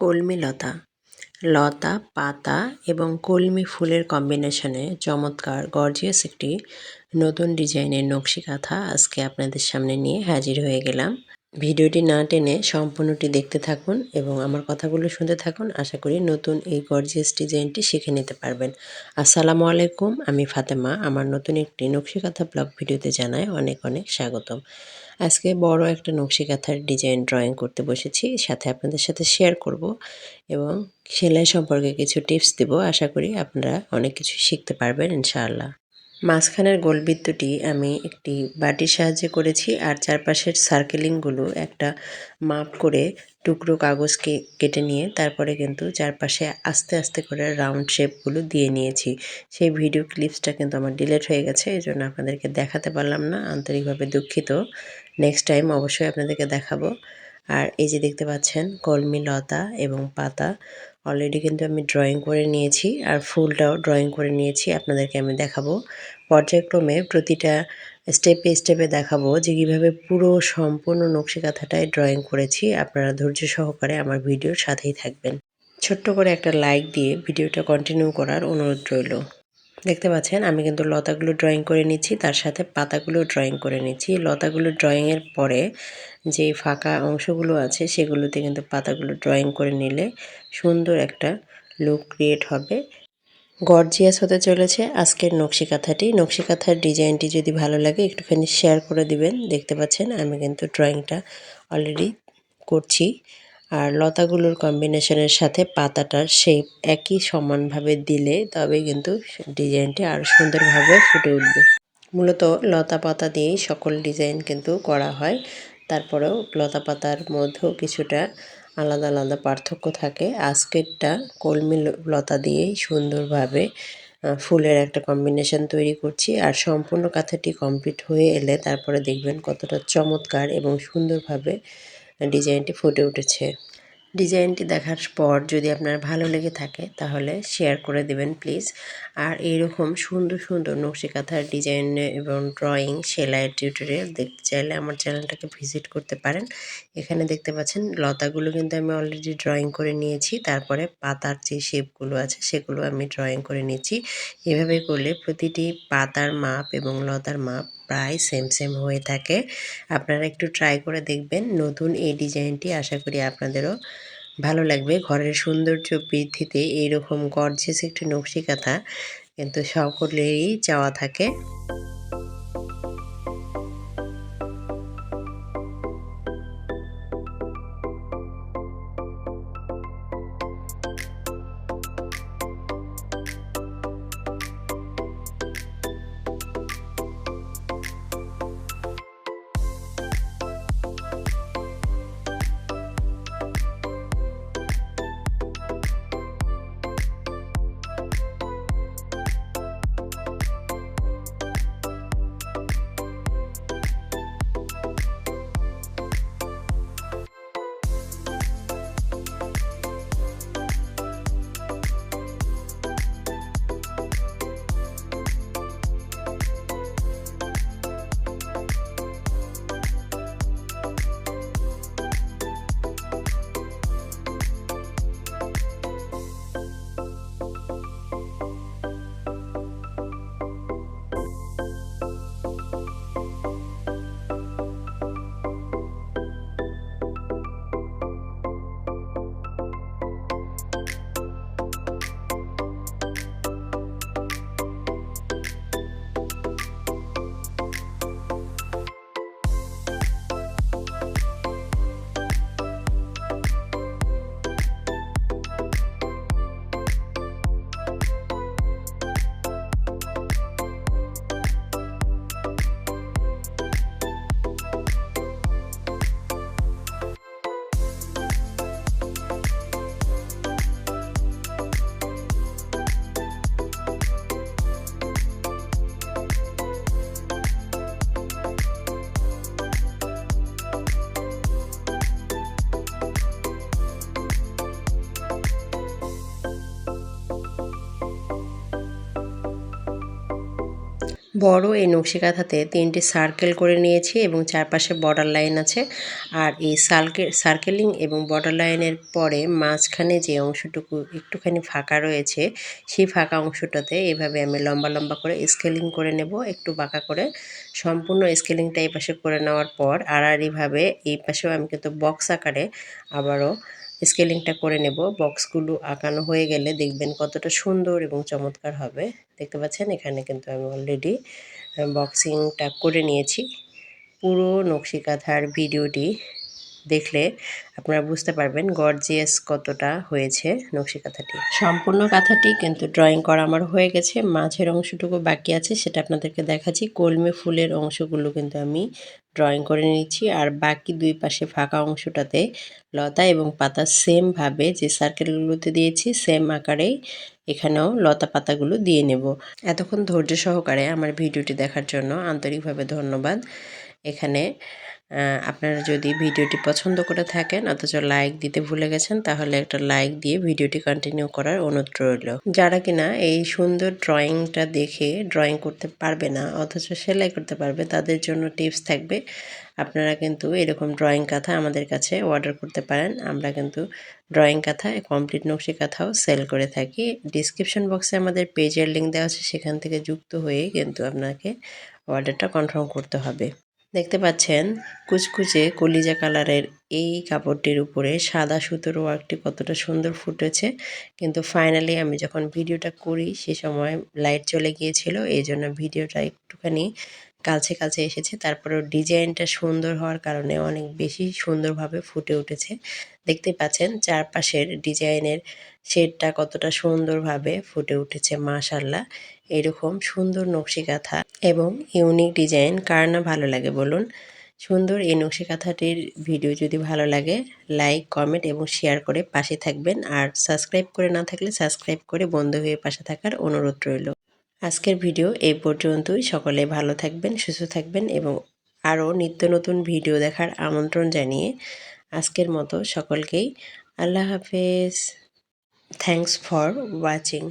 কলমি লতা, লতা, পাতা এবং কলমি ফুলের কম্বিনেশনে চমৎকার গর্জিয়াস একটি নতুন ডিজাইনের নকশি কাঁথা আজকে আপনাদের সামনে নিয়ে হাজির হয়ে গেলাম। ভিডিওটি না টেনে সম্পূর্ণটি দেখতে থাকুন এবং আমার কথাগুলো শুনতে থাকুন। আশা করি নতুন এই গর্জিয়াস ডিজাইনটি শিখে নিতে পারবেন। আসসালামু আলাইকুম, আমি ফাতেমা। আমার নতুন একটি নকশি কাঁথা ব্লগ ভিডিওতে জানাই অনেক অনেক স্বাগতম। আজকে বড় একটা নকশি কাঁথার ডিজাইন ড্রয়িং করতে বসেছি, সাথে আপনাদের সাথে শেয়ার করব এবং সেলাই সম্পর্কে কিছু টিপস দেব। আশা করি আপনারা অনেক কিছু শিখতে পারবেন ইনশাআল্লাহ। মাঝখানের গোলবৃত্তটি আমি একটি বাটির সাহায্যে করেছি, আর চারপাশের সার্কেলিংগুলো একটা মাপ করে টুকরো কাগজকে কেটে নিয়ে তারপরে কিন্তু চারপাশে আস্তে আস্তে করে রাউন্ড শেপগুলো দিয়ে নিয়েছি। সেই ভিডিও ক্লিপসটা কিন্তু আমার ডিলিট হয়ে গেছে, এই জন্য আপনাদেরকে দেখাতে পারলাম না, আন্তরিকভাবে দুঃখিত। নেক্সট টাইম অবশ্যই আপনাদেরকে দেখাবো। আর এই যে দেখতে পাচ্ছেন কলমি লতা এবং পাতা অলরেডি কিন্তু আমি ড্রয়িং করে নিয়েছি, আর ফুলটাও ড্রয়িং করে নিয়েছি। আপনাদেরকে আমি দেখাবো পর্যায়ক্রমে, প্রতিটা স্টেপে স্টেপে দেখাবো যে কীভাবে পুরো সম্পূর্ণ নকশি কাঁথাটায় ড্রয়িং করেছি। আপনারা ধৈর্য সহকারে আমার ভিডিওর সাথেই থাকবেন। ছোট্ট করে একটা লাইক দিয়ে ভিডিওটা কন্টিনিউ করার অনুরোধ রইল। দেখতে পাচ্ছেন আমি কিন্তু লতাগুলো ড্রয়িং করে নিচ্ছি, তার সাথে পাতাগুলো ড্রয়িং করে নিচ্ছি। লতাগুলো ড্রয়িংয়ের পরে যে ফাঁকা অংশগুলো আছে সেগুলোতে কিন্তু পাতাগুলো ড্রয়িং করে নিলে সুন্দর একটা লুক ক্রিয়েট হবে। গর্জিয়াস হতে চলেছে আজকের নকশি কাঁথাটি। নকশি কাঁথার ডিজাইনটি যদি ভালো লাগে একটুখানি শেয়ার করে দিবেন। দেখতে পাচ্ছেন আমি কিন্তু ড্রয়িংটা অলরেডি করছি, আর লতাগুলোর কম্বিনেশনের সাথে পাতাটার শেপ একই সমানভাবে দিলে তবে কিন্তু ডিজাইনটি আরও সুন্দরভাবে ফুটে উঠবে। মূলত লতা পাতা দিয়েই সকল ডিজাইন কিন্তু করা হয়, তারপরেও লতা পাতার মধ্যেও কিছুটা আলাদা আলাদা পার্থক্য থাকে। আজকেরটা কলমি লতা দিয়েই সুন্দরভাবে ফুলের একটা কম্বিনেশন তৈরি করছি, আর সম্পূর্ণ কাঁথাটি কমপ্লিট হয়ে এলে তারপরে দেখবেন কতটা চমৎকার এবং সুন্দরভাবে ডিজাইনটি ফুটে উঠেছে। ডিজাইনটি দেখার পর যদি আপনার ভালো লেগে থাকে তাহলে শেয়ার করে দেবেন প্লিজ। আর এইরকম সুন্দর সুন্দর নকশি কাঁথার ডিজাইন এবং ড্রয়িং সেলাইয়ের টিউটোরিয়াল দেখতে চাইলে আমার চ্যানেলটাকে ভিজিট করতে পারেন। এখানে দেখতে পাচ্ছেন লতাগুলো কিন্তু আমি অলরেডি ড্রয়িং করে নিয়েছি, তারপরে পাতার যে শেপগুলো আছে সেগুলো আমি ড্রয়িং করে নিয়েছি। এভাবে করলে প্রতিটি পাতার মাপ এবং লতার মাপ প্রায় সেম সেম হয়ে থাকে। আপনারা একটু ট্রাই করে দেখবেন নতুন এই ডিজাইনটি। আশা করি আপনাদেরও ভালো লাগবে। ঘরের সৌন্দর্য বৃদ্ধিতে এইরকম গর্জিয়াস একটি নকশি কাঁথা কিন্তু সকলেরই চাওয়া থাকে। বড় এই নকশি কাঁথাতে 3টি সার্কেল করে নিয়েছি এবং চারপাশে বর্ডার লাইন আছে। আর এই সার্কেলিং এবং বর্ডার লাইনের পরে মাঝখানে যে অংশটুকু একটুখানি ফাঁকা রয়েছে, সেই ফাঁকা অংশটাতে এভাবে আমি লম্বা লম্বা করে স্কেলিং করে নেব, একটু বাঁকা করে। সম্পূর্ণ স্কেলিংটা এই পাশে করে নেওয়ার পর আড়াআড়িভাবে এই পাশেও আমি কিন্তু বক্স আকারে আবারও স্কেলিংটা করে নেব। বক্সগুলো আঁকানো হয়ে গেলে দেখবেন কতটা সুন্দর এবং চমৎকার হবে। দেখতে পাচ্ছেন এখানে কিন্তু আমি অলরেডি বক্সিংটা করে নিয়েছি। পুরো নকশি কাঁথার ভিডিওটি দেখলে আপনারা বুঝতে পারবেন গর্জিয়াস কতটা হয়েছে নকশি কাঁথাটি। সম্পূর্ণ কাঁথাটি কিন্তু ড্রয়িং করা আমার হয়ে গেছে। মাঝের অংশটুকু বাকি আছে, সেটা আপনাদেরকে দেখাচ্ছি। কলমে ফুলের অংশগুলো কিন্তু আমি ড্রয়িং করে নিচ্ছি, আর বাকি দুই পাশে ফাঁকা অংশটাতে লতা এবং পাতা সেমভাবে যে সার্কেলগুলোতে দিয়েছি সেম আকারেই এখানেও লতা পাতাগুলো দিয়ে নেব। এতক্ষণ ধৈর্য সহকারে আমার ভিডিওটি দেখার জন্য আন্তরিকভাবে ধন্যবাদ। এখানে আপনারা যদি ভিডিওটি পছন্দ করে থাকেন অথচ লাইক দিতে ভুলে গেছেন, তাহলে একটা লাইক দিয়ে ভিডিওটি কন্টিনিউ করার অনুরোধ রইল। যারা কিনা এই সুন্দর ড্রয়িংটা দেখে ড্রয়িং করতে পারবে না অথচ সেলাই করতে পারবে, তাদের জন্য টিপস থাকবে। আপনারা কিন্তু এরকম ড্রয়িং কাঁথা আমাদের কাছে অর্ডার করতে পারেন। আমরা কিন্তু ড্রয়িং কাঁথা, কমপ্লিট নকশি কাঁথাও সেল করে থাকি। ডিসক্রিপশন বক্সে আমাদের পেজের লিঙ্ক দেওয়া আছে, সেখান থেকে যুক্ত হয়ে কিন্তু আপনাকে অর্ডারটা কনফার্ম করতে হবে। দেখতে পাচ্ছেন কুচকুচে কলিজা কালারের এই কাপড়টির উপরে সাদা সুতোর ওয়ার্কটি কতটা সুন্দর ফুটেছে। কিন্তু ফাইনালি আমি যখন ভিডিওটা করি সে সময় লাইট চলে গিয়েছিল, এই জন্য ভিডিওটা একটুখানি কালচে কালচে এসেছে। তারপরেও ডিজাইনটা সুন্দর হওয়ার কারণে অনেক বেশি সুন্দরভাবে ফুটে উঠেছে। দেখতে পাচ্ছেন চারপাশের ডিজাইনের শেডটা কতটা সুন্দরভাবে ফুটে উঠেছে। মাশাআল্লাহ, এরকম সুন্দর নকশি কাঁথা এবং ইউনিক ডিজাইন কার না ভালো লাগে বলুন। সুন্দর এই নকশি কাঁথাটির ভিডিও যদি ভালো লাগে লাইক, কমেন্ট এবং শেয়ার করে পাশে থাকবেন। আর সাবস্ক্রাইব করে না থাকলে সাবস্ক্রাইব করে বন্ধু হয়ে পাশে থাকার অনুরোধ রইল। আজকের ভিডিও এই পর্যন্তই। সকলে ভালো থাকবেন, সুস্থ থাকবেন এবং আরও নিত্য নতুন ভিডিও দেখার আমন্ত্রণ জানিয়ে আজকের মতো সকলকেই আল্লাহ হাফেজ। Thanks for watching.